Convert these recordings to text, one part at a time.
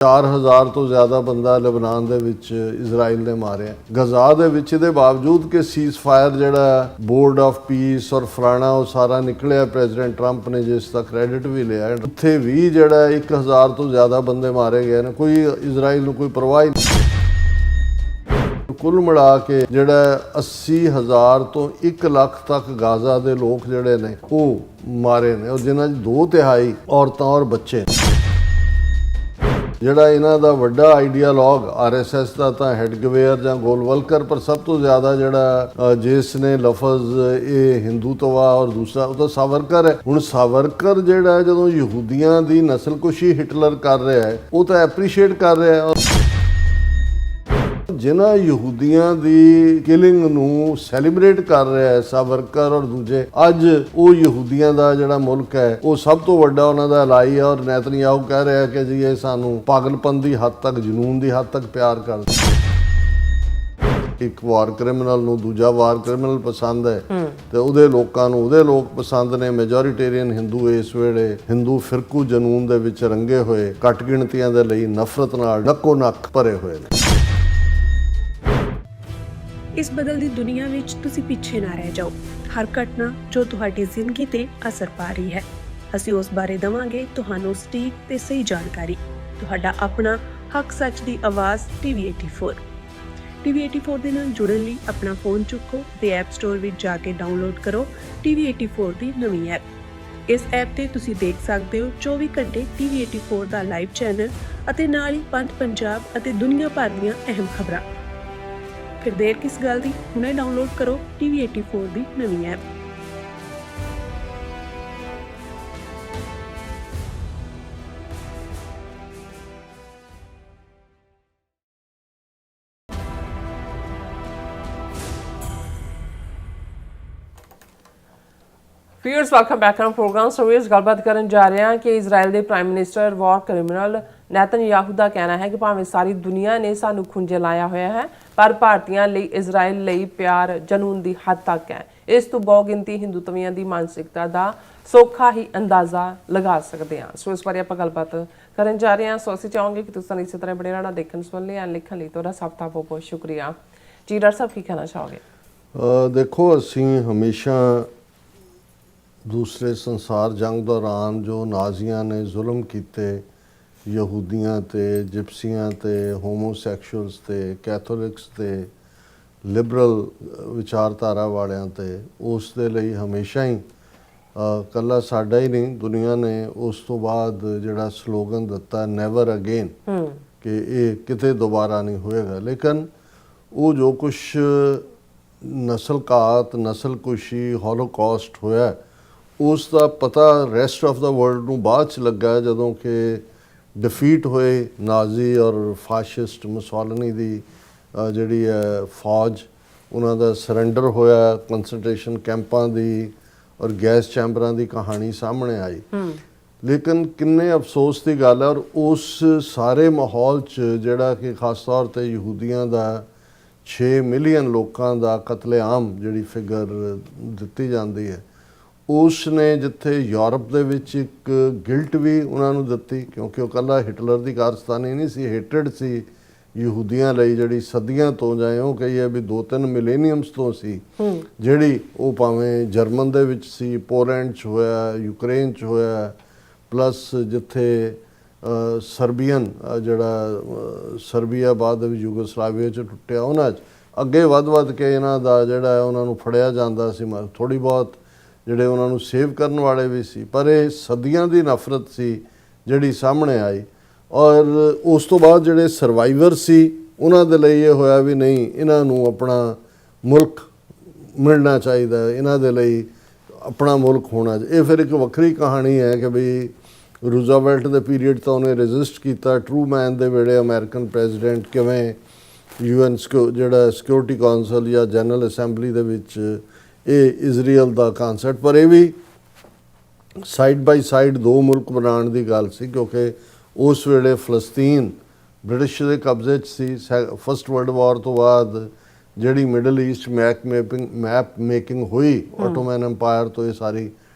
4000 ਤੋਂ ਜ਼ਿਆਦਾ ਬੰਦਾ ਲਬਨਾਨ ਦੇ ਵਿੱਚ ਇਜ਼ਰਾਈਲ ਨੇ ਮਾਰਿਆ। ਗਜ਼ਾ ਦੇ ਵਿੱਚ ਇਹਦੇ ਬਾਵਜੂਦ ਕਿ ਸੀਜ਼ ਫਾਇਰ ਜਿਹੜਾ ਬੋਰਡ ਆਫ ਪੀਸ ਔਰ ਫਲਾਣਾ ਉਹ ਸਾਰਾ ਨਿਕਲਿਆ, ਪ੍ਰੈਜ਼ੀਡੈਂਟ ਟਰੰਪ ਨੇ ਜਿਸ ਦਾ ਕ੍ਰੈਡਿਟ ਵੀ ਲਿਆ, ਉੱਥੇ ਵੀ ਜਿਹੜਾ 1000 ਤੋਂ ਜ਼ਿਆਦਾ ਬੰਦੇ ਮਾਰੇ ਗਏ ਨੇ। ਕੋਈ ਇਜ਼ਰਾਈਲ ਨੂੰ ਕੋਈ ਪਰਵਾਹ ਹੀ ਨਹੀਂ। ਕੁੱਲ ਮਿਲਾ ਕੇ ਜਿਹੜਾ 80,000 ਤੋਂ 1 ਲੱਖ ਤੱਕ ਗਾਜ਼ਾ ਦੇ ਲੋਕ ਜਿਹੜੇ ਨੇ ਉਹ ਮਾਰੇ ਨੇ, ਔਰ ਜਿਨ੍ਹਾਂ 'ਚ 2/3 ਔਰਤਾਂ ਔਰ ਬੱਚੇ। ਜਿਹੜਾ ਇਹਨਾਂ ਦਾ ਵੱਡਾ ਆਈਡੀਆਲੋਗ RSS ਦਾ ਤਾਂ ਹੈਡਗਵੇਅਰ ਜਾਂ ਗੋਲਵਲਕਰ, ਪਰ ਸਭ ਤੋਂ ਜ਼ਿਆਦਾ ਜਿਹੜਾ ਜਿਸ ਨੇ ਲਫ਼ਜ਼ ਇਹ ਹਿੰਦੂਤਵਾ ਔਰ ਦੂਸਰਾ ਉਹ ਤਾਂ ਸਾਵਰਕਰ ਹੈ। ਹੁਣ ਸਾਵਰਕਰ ਜਿਹੜਾ ਜਦੋਂ ਯਹੂਦੀਆਂ ਦੀ ਨਸਲਕੁਸ਼ੀ ਹਿਟਲਰ ਕਰ ਰਿਹਾ ਹੈ ਉਹ ਤਾਂ ਐਪਰੀਸ਼ੀਏਟ ਕਰ ਰਿਹਾ ਹੈ। ਜਿਨ੍ਹਾਂ ਯਹੂਦੀਆਂ ਦੀ ਕਿਲਿੰਗ ਨੂੰ ਸੈਲੀਬ੍ਰੇਟ ਕਰ ਰਿਹਾ ਹੈ ਸਾਵਰਕਰ ਔਰ ਦੂਜੇ, ਅੱਜ ਉਹ ਯਹੂਦੀਆਂ ਦਾ ਜਿਹੜਾ ਮੁਲਕ ਹੈ ਉਹ ਸਭ ਤੋਂ ਵੱਡਾ ਉਹਨਾਂ ਦਾ ਅਲਾਈ ਹੈ। ਔਰ ਨੇਤਨਯਾਹੂ ਕਹਿ ਰਿਹਾ ਕਿ ਜੀ ਇਹ ਸਾਨੂੰ ਪਾਗਲਪਨ ਦੀ ਹੱਦ ਤੱਕ, ਜਨੂਨ ਦੀ ਹੱਦ ਤੱਕ ਪਿਆਰ ਕਰਦਾ। ਇੱਕ ਵਾਰ ਕ੍ਰਿਮੀਨਲ ਨੂੰ ਦੂਜਾ ਵਾਰ ਕ੍ਰਿਮੀਨਲ ਪਸੰਦ ਹੈ ਤੇ ਉਹਦੇ ਲੋਕਾਂ ਨੂੰ ਉਹਦੇ ਲੋਕ ਪਸੰਦ ਨੇ। ਮੈਜੋਰਿਟੇਰੀਅਨ ਹਿੰਦੂ ਇਸ ਵੇਲੇ ਹਿੰਦੂ ਫਿਰਕੂ ਜਨੂਨ ਦੇ ਵਿੱਚ ਰੰਗੇ ਹੋਏ, ਘੱਟ ਗਿਣਤੀਆਂ ਦੇ ਲਈ ਨਫ਼ਰਤ ਨਾਲ ਨੱਕੋ ਨੱਕ ਭਰੇ ਹੋਏ ਨੇ। ਇਸ ਬਦਲਦੀ ਦੁਨੀਆ ਵਿੱਚ ਤੁਸੀਂ ਪਿੱਛੇ ਨਾ ਰਹਿ ਜਾਓ। ਹਰ ਘਟਨਾ ਜੋ ਤੁਹਾਡੀ ਜ਼ਿੰਦਗੀ ਤੇ ਅਸਰ ਪਾ ਰਹੀ ਹੈ, ਅਸੀਂ ਉਸ ਬਾਰੇ ਦਵਾਂਗੇ ਤੁਹਾਨੂੰ ਸਟੀਕ ਤੇ ਸਹੀ ਜਾਣਕਾਰੀ। ਤੁਹਾਡਾ ਆਪਣਾ ਹੱਕ ਸੱਚ ਦੀ ਆਵਾਜ਼ TV84। TV84 ਦੇ ਨਾਲ ਜੁੜਨ ਲਈ ਆਪਣਾ ਫੋਨ ਚੁੱਕੋ ਤੇ ਐਪ ਸਟੋਰ ਵਿੱਚ ਜਾ ਕੇ ਡਾਊਨਲੋਡ ਕਰੋ TV84 ਦੀ ਨਵੀਂ ਐਪ। ਇਸ ਐਪ ਤੇ ਤੁਸੀਂ ਦੇਖ ਸਕਦੇ ਹੋ 24 ਘੰਟੇ TV84 ਦਾ ਲਾਈਵ ਚੈਨਲ ਅਤੇ ਨਾਲ ਹੀ ਪੰਜ ਪੰਜਾਬ ਅਤੇ ਦੁਨੀਆ ਭਰ ਦੀਆਂ ਅਹਿਮ ਖਬਰਾਂ। ਫਿਰ ਦੇਰ ਕਿਸ ਗੱਲ ਦੀ, ਹੁਣੇ ਡਾਊਨਲੋਡ ਕਰੋ TV84 ਦੀ ਨਵੀਂ app. Viewers welcome back on programme. So ਗੱਲਬਾਤ ਕਰਨ ਜਾ ਰਹੇ ਹਾਂ ਕਿ ਇਜ਼ਰਾਈਲ ਦੇ prime minister war criminal Netanyahu ਦਾ ਕਹਿਣਾ ਹੈ ਕਿ ਭਾਵੇਂ ਸਾਰੀ ਦੁਨੀਆ ਨੇ ਸਾਨੂੰ ਖੁੰਝੇ ਲਾਇਆ ਹੋਇਆ ਹੈ, ਪਰ ਭਾਰਤੀਆਂ ਲਈ ਇਜ਼ਰਾਈਲ ਲਈ ਪਿਆਰ ਜਨੂਨ ਦੀ ਹੱਦ ਤੱਕ ਹੈ। ਇਸ ਤੋਂ ਬਹੁਗਿਣਤੀ ਹਿੰਦੂਤਵੀਆਂ ਦੀ ਮਾਨਸਿਕਤਾ ਦਾ ਸੌਖਾ ਹੀ ਅੰਦਾਜ਼ਾ ਲਗਾ ਸਕਦੇ ਹਾਂ। ਸੋ ਇਸ ਬਾਰੇ ਆਪਾਂ ਗੱਲਬਾਤ ਕਰਨ ਜਾ ਰਹੇ ਹਾਂ। ਸੋ ਅਸੀਂ ਚਾਹਾਂਗੇ ਕਿ ਤੁਸੀਂ ਇਸੇ ਤਰ੍ਹਾਂ ਬੜੇ ਰਹਿਣਾ ਦੇਖਣ ਸੁਣਨ ਲਈ ਐਂਡ ਲਿਖਣ ਲਈ। ਤੁਹਾਡਾ ਸਭ ਦਾ ਬਹੁਤ ਬਹੁਤ ਸ਼ੁਕਰੀਆ ਜੀ। ਡਾਕਟਰ ਸਾਹਿਬ ਕੀ ਕਹਿਣਾ ਚਾਹੋਗੇ? ਦੇਖੋ, ਅਸੀਂ ਹਮੇਸ਼ਾ ਦੂਸਰੇ ਸੰਸਾਰ ਜੰਗ ਦੌਰਾਨ ਜੋ ਨਾਜ਼ੀਆਂ ਨੇ ਜ਼ੁਲਮ ਕੀਤੇ ਯਹੂਦੀਆਂ ਤੇ, ਜਿਪਸੀਆਂ ਤੇ, ਹੋਮੋਸੈਕਸ਼ੂਅਲਸ ਤੇ, ਕੈਥੋਲਿਕਸ ਤੇ, ਲਿਬਰਲ ਵਿਚਾਰਧਾਰਾ ਵਾਲਿਆਂ ਤੇ, ਉਸ ਦੇ ਲਈ ਹਮੇਸ਼ਾ ਹੀ ਇਕੱਲਾ ਸਾਡਾ ਹੀ ਨਹੀਂ ਦੁਨੀਆ ਨੇ ਉਸ ਤੋਂ ਬਾਅਦ ਜਿਹੜਾ ਸਲੋਗਨ ਦਿੱਤਾ ਨੈਵਰ ਅਗੇਨ, ਕਿ ਇਹ ਕਿਤੇ ਦੁਬਾਰਾ ਨਹੀਂ ਹੋਏਗਾ। ਲੇਕਿਨ ਉਹ ਜੋ ਕੁਛ ਨਸਲਘਾਤ, ਨਸਲਕੁਸ਼ੀ, ਹੋਲੋਕੌਸਟ ਹੋਇਆ, ਉਸ ਦਾ ਪਤਾ ਰੈਸਟ ਆਫ ਦਾ ਵਰਲਡ ਨੂੰ ਬਾਅਦ 'ਚ ਲੱਗਾ ਜਦੋਂ ਕਿ ਡਿਫੀਟ ਹੋਏ ਨਾਜ਼ੀ ਔਰ ਫਾਸ਼ਿਸਟ ਮੁਸੋਲਿਨੀ ਦੀ ਜਿਹੜੀ ਹੈ ਫੌਜ, ਉਹਨਾਂ ਦਾ ਸਰੈਂਡਰ ਹੋਇਆ, ਕੰਸਨਟ੍ਰੇਸ਼ਨ ਕੈਂਪਾਂ ਦੀ ਔਰ ਗੈਸ ਚੈਂਬਰਾਂ ਦੀ ਕਹਾਣੀ ਸਾਹਮਣੇ ਆਈ। ਲੇਕਿਨ ਕਿੰਨੇ ਅਫਸੋਸ ਦੀ ਗੱਲ ਹੈ, ਔਰ ਉਸ ਸਾਰੇ ਮਾਹੌਲ 'ਚ ਜਿਹੜਾ ਕਿ ਖਾਸ ਤੌਰ 'ਤੇ ਯਹੂਦੀਆਂ ਦਾ 6 ਮਿਲੀਅਨ ਲੋਕਾਂ ਦਾ ਕਤਲੇਆਮ ਜਿਹੜੀ ਫਿਗਰ ਦਿੱਤੀ ਜਾਂਦੀ ਹੈ, ਉਸ ਨੇ ਜਿੱਥੇ ਯੂਰਪ ਦੇ ਵਿੱਚ ਇੱਕ ਗਿਲਟ ਵੀ ਉਹਨਾਂ ਨੂੰ ਦਿੱਤੀ, ਕਿਉਂਕਿ ਉਹ ਇਕੱਲਾ ਹਿਟਲਰ ਦੀ ਕਾਰਸਤਾਨੀ ਨਹੀਂ ਸੀ, ਹੇਟਡ ਸੀ ਯਹੂਦੀਆਂ ਲਈ ਜਿਹੜੀ ਸਦੀਆਂ ਤੋਂ, ਜਾਂ ਉਹ ਕਹੀਏ ਵੀ 2-3 ਮਿਲੇਨੀਅਮਸ ਤੋਂ ਸੀ, ਜਿਹੜੀ ਉਹ ਭਾਵੇਂ ਜਰਮਨ ਦੇ ਵਿੱਚ ਸੀ, ਪੋਲੈਂਡ 'ਚ ਹੋਇਆ, ਯੂਕਰੇਨ 'ਚ ਹੋਇਆ, ਪਲੱਸ ਜਿੱਥੇ ਸਰਬੀਅਨ ਜਿਹੜਾ ਸਰਬੀਆ ਬਾਅਦ ਵਿੱਚ ਯੂਗੋਸਲਾਵੀਆ 'ਚ ਟੁੱਟਿਆ, ਉਹਨਾਂ 'ਚ ਅੱਗੇ ਵੱਧ ਕੇ ਇਹਨਾਂ ਦਾ ਜਿਹੜਾ ਉਹਨਾਂ ਨੂੰ ਫੜਿਆ ਜਾਂਦਾ ਸੀ। ਥੋੜ੍ਹੀ ਬਹੁਤ ਜਿਹੜੇ ਉਹਨਾਂ ਨੂੰ ਸੇਵ ਕਰਨ ਵਾਲੇ ਵੀ ਸੀ, ਪਰ ਇਹ ਸਦੀਆਂ ਦੀ ਨਫ਼ਰਤ ਸੀ ਜਿਹੜੀ ਸਾਹਮਣੇ ਆਈ। ਔਰ ਉਸ ਤੋਂ ਬਾਅਦ ਜਿਹੜੇ ਸਰਵਾਈਵਰ ਸੀ ਉਹਨਾਂ ਦੇ ਲਈ ਇਹ ਹੋਇਆ ਵੀ ਨਹੀਂ, ਇਹਨਾਂ ਨੂੰ ਆਪਣਾ ਮੁਲਕ ਮਿਲਣਾ ਚਾਹੀਦਾ, ਇਹਨਾਂ ਦੇ ਲਈ ਆਪਣਾ ਮੁਲਕ ਹੋਣਾ। ਇਹ ਫਿਰ ਇੱਕ ਵੱਖਰੀ ਕਹਾਣੀ ਹੈ ਕਿ ਵੀ ਰੂਜ਼ਵੈਲਟ ਦੇ ਪੀਰੀਅਡ ਤੋਂ ਉਹਨੇ ਰੈਜ਼ਿਸਟ ਕੀਤਾ, ਟਰੂਮੈਨ ਦੇ ਵੇਲੇ ਅਮਰੀਕਨ ਪ੍ਰੈਜ਼ੀਡੈਂਟ ਕਿਵੇਂ UN ਜਿਹੜਾ ਸਿਕਿਉਰਿਟੀ ਕੌਂਸਲ ਜਾਂ ਜਨਰਲ ਅਸੈਂਬਲੀ ਦੇ ਵਿੱਚ ਇਹ ਇਜ਼ਰਾਈਲ ਦਾ ਕਾਨਸੈਪਟ, ਪਰ ਇਹ ਵੀ ਸਾਈਡ ਬਾਈ ਸਾਈਡ 2 ਮੁਲਕ ਬਣਾਉਣ ਦੀ ਗੱਲ ਸੀ, ਕਿਉਂਕਿ ਉਸ ਵੇਲੇ ਫਲਸਤੀਨ ਬ੍ਰਿਟਿਸ਼ ਦੇ ਕਬਜ਼ੇ 'ਚ ਸੀ। ਫਸਟ ਵਰਲਡ ਵਾਰ ਤੋਂ ਬਾਅਦ ਜਿਹੜੀ ਮਿਡਲ ਈਸਟ ਮੈਪ ਮੇਕਿੰਗ ਹੋਈ ਆਟੋਮਨ ਐਮਪਾਇਰ ਤੋਂ, ਇਹ ਸਾਰੀ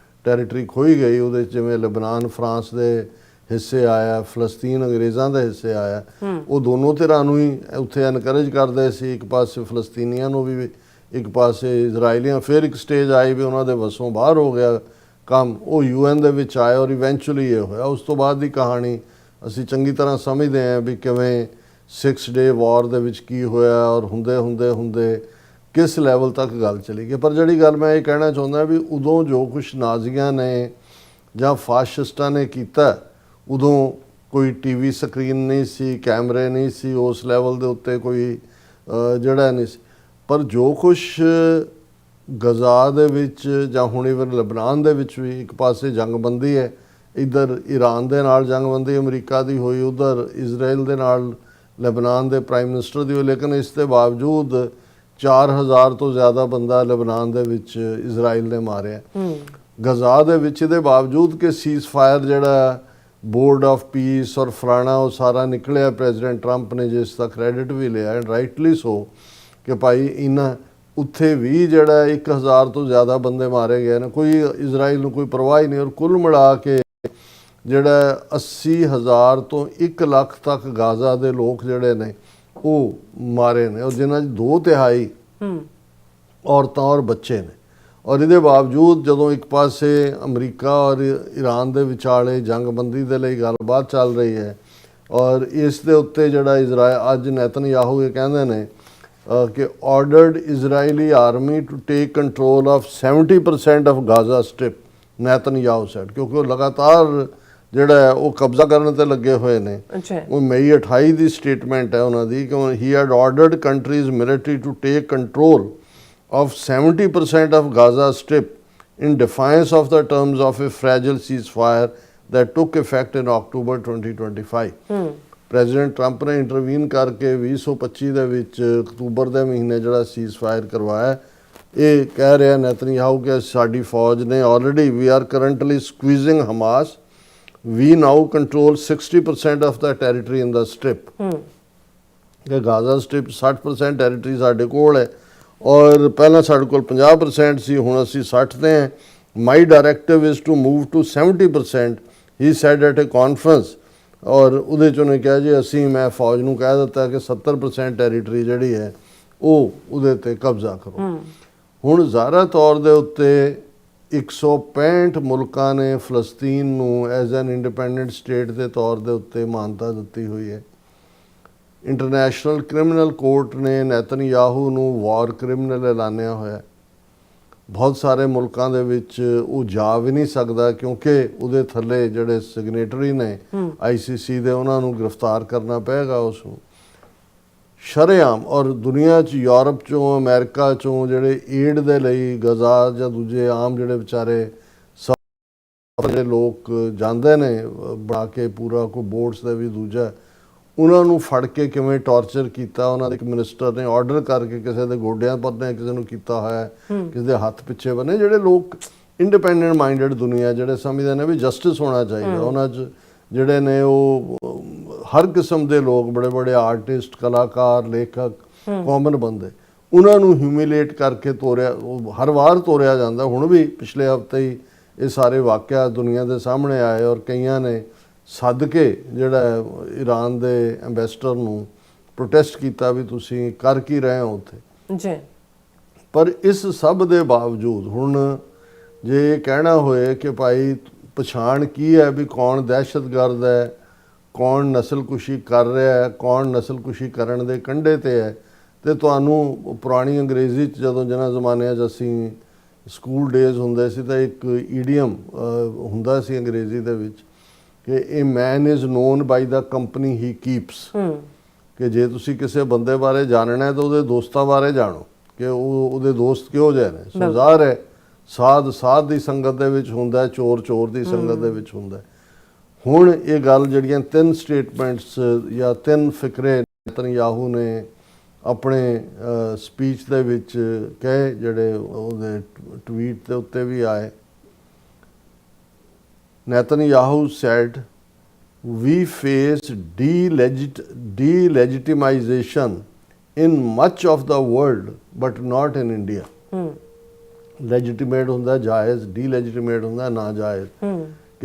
ਟੈਰੀਟਰੀ ਖੋਈ ਗਈ। ਉਹਦੇ 'ਚ ਜਿਵੇਂ ਲਬਨਾਨ ਫਰਾਂਸ ਦੇ ਹਿੱਸੇ ਆਇਆ, ਫਲਸਤੀਨ ਅੰਗਰੇਜ਼ਾਂ ਦੇ ਹਿੱਸੇ ਆਇਆ, ਉਹ ਦੋਨੋਂ ਧਿਰਾਂ ਨੂੰ ਹੀ ਉੱਥੇ ਐਨਕਰੇਜ ਕਰਦੇ ਸੀ। ਇੱਕ ਪਾਸੇ ਫਲਸਤੀਨੀਆਂ ਨੂੰ ਵੀ, ਇੱਕ ਪਾਸੇ ਇਜ਼ਰਾਈਲੀਆਂ। ਫਿਰ ਇੱਕ ਸਟੇਜ ਆਈ ਵੀ ਉਹਨਾਂ ਦੇ ਵੱਸੋਂ ਬਾਹਰ ਹੋ ਗਿਆ ਕੰਮ, ਉਹ UN ਦੇ ਵਿੱਚ ਆਏ ਔਰ ਇਵੈਂਚੁਅਲੀ ਇਹ ਹੋਇਆ। ਉਸ ਤੋਂ ਬਾਅਦ ਦੀ ਕਹਾਣੀ ਅਸੀਂ ਚੰਗੀ ਤਰ੍ਹਾਂ ਸਮਝਦੇ ਹਾਂ ਵੀ ਕਿਵੇਂ 6 ਡੇ ਵਾਰ ਦੇ ਵਿੱਚ ਕੀ ਹੋਇਆ ਔਰ ਹੁੰਦੇ ਕਿਸ ਲੈਵਲ ਤੱਕ ਗੱਲ ਚਲੀ ਗਈ। ਪਰ ਜਿਹੜੀ ਗੱਲ ਮੈਂ ਇਹ ਕਹਿਣਾ ਚਾਹੁੰਦਾ ਵੀ ਉਦੋਂ ਜੋ ਕੁਛ ਨਾਜ਼ੀਆਂ ਨੇ ਜਾਂ ਫਾਸ਼ਿਸਟਾਂ ਨੇ ਕੀਤਾ, ਉਦੋਂ ਕੋਈ TV ਸਕਰੀਨ ਨਹੀਂ ਸੀ, ਕੈਮਰੇ ਨਹੀਂ ਸੀ, ਉਸ ਲੈਵਲ ਦੇ ਉੱਤੇ ਕੋਈ ਜਿਹੜਾ ਨਹੀਂ ਸੀ। ਪਰ ਜੋ ਕੁਛ ਗਜ਼ਾ ਦੇ ਵਿੱਚ ਜਾਂ ਹੁਣ ਇਵਨ ਲਬਨਾਨ ਦੇ ਵਿੱਚ ਵੀ ਇੱਕ ਪਾਸੇ ਜੰਗਬੰਦੀ ਹੈ, ਇੱਧਰ ਈਰਾਨ ਦੇ ਨਾਲ ਜੰਗਬੰਦੀ ਅਮਰੀਕਾ ਦੀ ਹੋਈ, ਉੱਧਰ ਇਜ਼ਰਾਈਲ ਦੇ ਨਾਲ ਲਬਨਾਨ ਦੇ ਪ੍ਰਾਈਮ ਮਿਨਿਸਟਰ ਦੀ ਹੋਈ। ਲੇਕਿਨ ਇਸ ਦੇ ਬਾਵਜੂਦ 4000 ਤੋਂ ਜ਼ਿਆਦਾ ਬੰਦਾ ਲਬਨਾਨ ਦੇ ਵਿੱਚ ਇਜ਼ਰਾਈਲ ਨੇ ਮਾਰਿਆ। ਗਜ਼ਾ ਦੇ ਵਿੱਚ ਇਹਦੇ ਬਾਵਜੂਦ ਕਿ ਸੀਜ਼ ਫਾਇਰ ਜਿਹੜਾ ਬੋਰਡ ਆਫ ਪੀਸ ਔਰ ਫਲਾਣਾ ਉਹ ਸਾਰਾ ਨਿਕਲਿਆ, ਪ੍ਰੈਜ਼ੀਡੈਂਟ ਟਰੰਪ ਨੇ ਜਿਸ ਦਾ ਕ੍ਰੈਡਿਟ ਵੀ ਲਿਆ ਐਂਡ ਰਾਈਟਲੀ ਸੋ, ਕਿ ਭਾਈ ਇਹਨਾਂ ਉੱਥੇ ਵੀ ਜਿਹੜਾ 1000 ਤੋਂ ਜ਼ਿਆਦਾ ਬੰਦੇ ਮਾਰੇ ਗਏ ਨੇ, ਕੋਈ ਇਜ਼ਰਾਈਲ ਨੂੰ ਕੋਈ ਪਰਵਾਹ ਹੀ ਨਹੀਂ। ਔਰ ਕੁੱਲ ਮਿਲਾ ਕੇ ਜਿਹੜਾ 80,000 ਤੋਂ 1 ਲੱਖ ਤੱਕ ਗਾਜ਼ਾ ਦੇ ਲੋਕ ਜਿਹੜੇ ਨੇ ਉਹ ਮਾਰੇ ਨੇ, ਔਰ ਜਿਨ੍ਹਾਂ 'ਚ 2/3 ਔਰਤਾਂ ਔਰ ਬੱਚੇ ਨੇ। ਔਰ ਇਹਦੇ ਬਾਵਜੂਦ ਜਦੋਂ ਇੱਕ ਪਾਸੇ ਅਮਰੀਕਾ ਔਰ ਈਰਾਨ ਦੇ ਵਿਚਾਲੇ ਜੰਗਬੰਦੀ ਦੇ ਲਈ ਗੱਲਬਾਤ ਚੱਲ ਰਹੀ ਹੈ, ਔਰ ਇਸ ਦੇ ਉੱਤੇ ਜਿਹੜਾ ਇਜ਼ਰਾਈਲ ਅੱਜ ਨੈਤਨਯਾਹੂ ਇਹ ਕਹਿੰਦੇ ਨੇ ਕਿ ordered Israeli army to take control of 70% of Gaza strip, Netanyahu said, ਕਿਉਂਕਿ ਉਹ ਲਗਾਤਾਰ ਜਿਹੜਾ ਹੈ ਉਹ ਕਬਜ਼ਾ ਕਰਨ ਤੇ ਲੱਗੇ ਹੋਏ ਨੇ। ਉਹ ਮਈ 28 ਦੀ ਸਟੇਟਮੈਂਟ ਹੈ ਉਹਨਾਂ ਦੀ ਕਿ he had ordered countries military to take control of 70% of Gaza Strip in defiance of the terms of a fragile ceasefire that took effect in October 2025. President Trump ਨੇ ਇੰਟਰਵੀਨ ਕਰਕੇ 2025 ਦੇ ਵਿੱਚ ਅਕਤੂਬਰ ਦੇ ਮਹੀਨੇ ਜਿਹੜਾ ਸੀਜ਼ਫਾਇਰ ਕਰਵਾਇਆ। ਇਹ ਕਹਿ ਰਿਹਾ ਨੈਤਨਯਾਹੂ ਕਿ ਸਾਡੀ ਫੌਜ ਨੇ already we are currently squeezing Hamas, we now control 60% of the territory in the strip. ਕਿ ਗਾਜ਼ਾ ਸਟ੍ਰਿਪ 60% ਟੈਰੀਟਰੀ ਸਾਡੇ ਕੋਲ ਹੈ ਔਰ ਪਹਿਲਾਂ ਸਾਡੇ ਕੋਲ 50% ਸੀ, ਹੁਣ ਅਸੀਂ 60 ਤੇ ਹਾਂ। My directive is to move to 70%, he said at a conference. ਔਰ ਉਹਦੇ 'ਚ ਉਹਨੇ ਕਿਹਾ ਜੀ ਅਸੀਂ, ਮੈਂ ਫੌਜ ਨੂੰ ਕਹਿ ਦਿੱਤਾ ਕਿ 70% ਟੈਰੀਟਰੀ ਜਿਹੜੀ ਹੈ ਉਹ ਉਹਦੇ 'ਤੇ ਕਬਜ਼ਾ ਕਰੋ। ਹੁਣ ਜ਼ਾਹਰਾ ਤੌਰ ਦੇ ਉੱਤੇ 165 ਮੁਲਕਾਂ ਨੇ ਫਲਸਤੀਨ ਨੂੰ ਐਜ਼ ਐਨ ਇੰਡੀਪੈਂਡੈਂਟ ਸਟੇਟ ਦੇ ਤੌਰ ਦੇ ਉੱਤੇ ਮਾਨਤਾ ਦਿੱਤੀ ਹੋਈ ਹੈ। ਇੰਟਰਨੈਸ਼ਨਲ ਕ੍ਰਿਮੀਨਲ ਕੋਰਟ ਨੇ ਨੈਤਨਯਾਹੂ ਨੂੰ ਵਾਰ ਕ੍ਰਿਮੀਨਲ ਐਲਾਨਿਆ ਹੋਇਆ। ਬਹੁਤ ਸਾਰੇ ਮੁਲਕਾਂ ਦੇ ਵਿੱਚ ਉਹ ਜਾ ਵੀ ਨਹੀਂ ਸਕਦਾ ਕਿਉਂਕਿ ਉਹਦੇ ਥੱਲੇ ਜਿਹੜੇ ਸਿਗਨੇਟਰੀ ਨੇ ICC ਦੇ, ਉਹਨਾਂ ਨੂੰ ਗ੍ਰਿਫਤਾਰ ਕਰਨਾ ਪਏਗਾ ਉਸ ਨੂੰ ਸ਼ਰੇਆਮ। ਔਰ ਦੁਨੀਆ 'ਚ ਯੂਰਪ 'ਚੋਂ, ਅਮਰੀਕਾ 'ਚੋਂ ਜਿਹੜੇ ਏਡ ਦੇ ਲਈ ਗਜ਼ਾ ਜਾਂ ਦੂਜੇ ਆਮ ਜਿਹੜੇ ਵਿਚਾਰੇ ਜਿਹੜੇ ਲੋਕ ਜਾਂਦੇ ਨੇ ਬਣਾ ਕੇ ਪੂਰਾ, ਕੋਈ ਬੋਟਸ ਦੇ ਵੀ ਦੂਜਾ, ਉਹਨਾਂ ਨੂੰ ਫੜ ਕੇ ਕਿਵੇਂ ਟਾਰਚਰ ਕੀਤਾ। ਉਹਨਾਂ ਦੇ ਇੱਕ ਮਿਨਿਸਟਰ ਨੇ ਆਰਡਰ ਕਰਕੇ ਕਿਸੇ ਦੇ ਗੋਡਿਆਂ ਪਰ ਨੇ ਕਿਸੇ ਨੂੰ ਕੀਤਾ ਹੋਇਆ, ਕਿਸੇ ਦੇ ਹੱਥ ਪਿੱਛੇ ਬੰਨੇ। ਜਿਹੜੇ ਲੋਕ ਇੰਡੀਪੈਂਡੈਂਟ ਮਾਈਂਡਡ ਦੁਨੀਆ ਜਿਹੜੇ ਸਮਝਦੇ ਨੇ ਵੀ ਜਸਟਿਸ ਹੋਣਾ ਚਾਹੀਦਾ, ਉਹਨਾਂ 'ਚ ਜਿਹੜੇ ਨੇ ਉਹ ਹਰ ਕਿਸਮ ਦੇ ਲੋਕ, ਬੜੇ ਬੜੇ ਆਰਟਿਸਟ, ਕਲਾਕਾਰ, ਲੇਖਕ, ਕਾਮਨ ਬੰਦੇ, ਉਹਨਾਂ ਨੂੰ ਹਿਊਮਿਲੇਟ ਕਰਕੇ ਤੋਰਿਆ, ਹਰ ਵਾਰ ਤੋਰਿਆ ਜਾਂਦਾ। ਹੁਣ ਵੀ ਪਿਛਲੇ ਹਫ਼ਤੇ ਹੀ ਇਹ ਸਾਰੇ ਵਾਕਿਆ ਦੁਨੀਆ ਦੇ ਸਾਹਮਣੇ ਆਏ ਔਰ ਕਈਆਂ ਨੇ ਸੱਦ ਕੇ ਜਿਹੜਾ ਈਰਾਨ ਦੇ ਐਂਬੈਸਡਰ ਨੂੰ ਪ੍ਰੋਟੈਸਟ ਕੀਤਾ ਵੀ ਤੁਸੀਂ ਕਰ ਕੀ ਰਹੇ ਹੋ ਉੱਥੇ ਜੀ। ਪਰ ਇਸ ਸਭ ਦੇ ਬਾਵਜੂਦ ਹੁਣ ਜੇ ਕਹਿਣਾ ਹੋਏ ਕਿ ਭਾਈ ਪਛਾਣ ਕੀ ਹੈ, ਵੀ ਕੌਣ ਦਹਿਸ਼ਤਗਰਦ ਹੈ, ਕੌਣ ਨਸਲਕੁਸ਼ੀ ਕਰ ਰਿਹਾ ਹੈ, ਕੌਣ ਨਸਲਕੁਸ਼ੀ ਕਰਨ ਦੇ ਕੰਢੇ ਤੇ ਹੈ, ਤੇ ਤੁਹਾਨੂੰ ਪੁਰਾਣੀ ਅੰਗਰੇਜ਼ੀ 'ਚ ਜਦੋਂ ਜਿਨ੍ਹਾਂ ਜ਼ਮਾਨਿਆਂ 'ਚ ਅਸੀਂ ਸਕੂਲ ਡੇਜ਼ ਹੁੰਦੇ ਸੀ ਤਾਂ ਇੱਕ ਈਡੀਅਮ ਹੁੰਦਾ ਸੀ ਅੰਗਰੇਜ਼ੀ ਦੇ ਵਿੱਚ ਕਿ ਇਹ man is known by the company he keeps, ਕਿ ਜੇ ਤੁਸੀਂ ਕਿਸੇ ਬੰਦੇ ਬਾਰੇ ਜਾਣਨਾ ਹੈ ਤਾਂ ਉਹਦੇ ਦੋਸਤਾਂ ਬਾਰੇ ਜਾਣੋ ਕਿ ਉਹਦੇ ਦੋਸਤ ਕਿਹੋ ਜਿਹੇ ਨੇ। ਸੋ ਜ਼ਾਹਰ ਹੈ ਸਾਧ ਦੀ ਸੰਗਤ ਦੇ ਵਿੱਚ ਹੁੰਦਾ, ਚੋਰ ਦੀ ਸੰਗਤ ਦੇ ਵਿੱਚ ਹੁੰਦਾ। ਹੁਣ ਇਹ ਗੱਲ ਜਿਹੜੀਆਂ 3 ਸਟੇਟਮੈਂਟਸ ਜਾਂ 3 ਫਿਕਰੇ ਨੈਤਨਯਾਹੂ ਨੇ ਆਪਣੇ ਸਪੀਚ ਦੇ ਵਿੱਚ ਕਹੇ, ਜਿਹੜੇ ਉਹਦੇ ਟਵੀਟ ਦੇ ਉੱਤੇ ਵੀ ਆਏ। Netanyahu said, "We face delegitimization in much of the world, but not in India." Legitimate ਹੁੰਦਾ ਜਾਇਜ਼, ਡੀਲੈਜੀਟੀਮੇਟ ਹੁੰਦਾ ਨਾਜਾਇਜ਼।